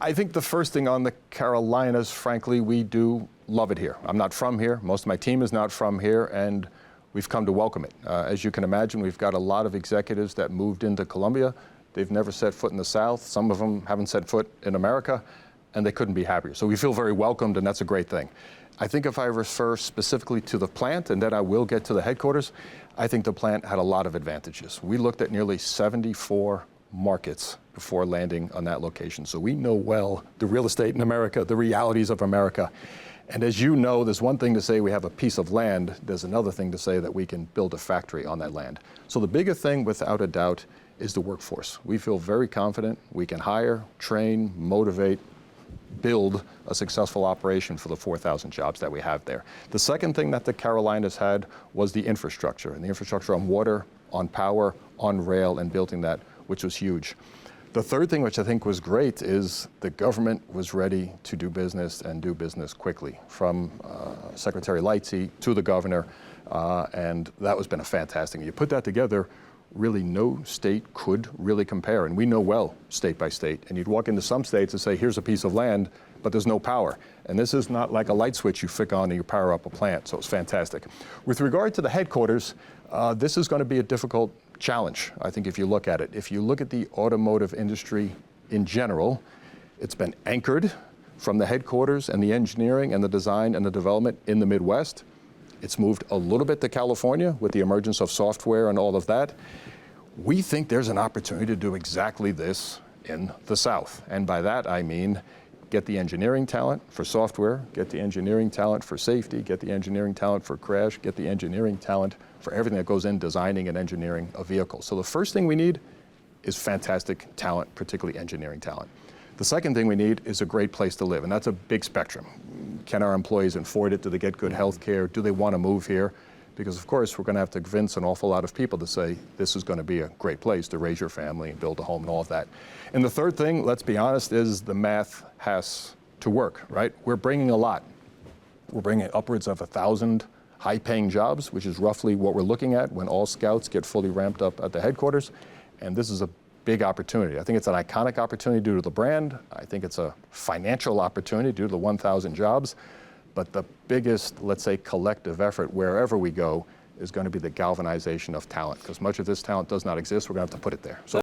I think the first thing on the Carolinas, frankly, we do love it here. I'm not from here. Most of my team is not from here, and we've come to welcome it. As you can imagine, we've got a lot of executives that moved into Columbia. They've never set foot in the South. Some of them haven't set foot in America, and they couldn't be happier. So we feel very welcomed, and that's a great thing. I think if I refer specifically to the plant, and then I will get to the headquarters, I think the plant had a lot of advantages. We looked at nearly 74 markets before landing on that location. So we know well the real estate in America, the realities of America. And as you know, there's one thing to say we have a piece of land, there's another thing to say that we can build a factory on that land. So the bigger thing, without a doubt, is the workforce. We feel very confident we can hire, train, motivate, build a successful operation for the 4,000 jobs that we have there. The second thing that the Carolinas had was the infrastructure, and the infrastructure on water, on power, on rail, and building that, which was huge. The third thing, which I think was great, is the government was ready to do business and do business quickly, from Secretary Lightsey to the governor, and that has been a fantastic thing. You put that together, really no state could really compare, and we know well state by state. And you'd walk into some states and say, here's a piece of land, but there's no power. And this is not like a light switch you flick on and you power up a plant, so it's fantastic. With regard to the headquarters, this is going to be a difficult challenge, I think, if you look at it. If you look at the automotive industry in general, it's been anchored from the headquarters and the engineering and the design and the development in the Midwest. It's moved a little bit to California with the emergence of software and all of that. We think there's an opportunity to do exactly this in the South. And by that, I mean, get the engineering talent for software, get the engineering talent for safety, get the engineering talent for crash, get the engineering talent for everything that goes in designing and engineering a vehicle. So the first thing we need is fantastic talent, particularly engineering talent. The second thing we need is a great place to live, and that's a big spectrum. Can our employees afford it? Do they get good health care? Do they want to move here? Because of course, we're going to have to convince an awful lot of people to say, this is going to be a great place to raise your family and build a home and all of that. And the third thing, let's be honest, is the math has to work, right? We're bringing a lot. We're bringing upwards of 1,000 high-paying jobs, which is roughly what we're looking at when all scouts get fully ramped up at the headquarters. And this is a big opportunity. I think it's an iconic opportunity due to the brand. I think it's a financial opportunity due to the 1,000 jobs. But the biggest, let's say, collective effort wherever we go is going to be the galvanization of talent, because much of this talent does not exist. We're going to have to put it there. So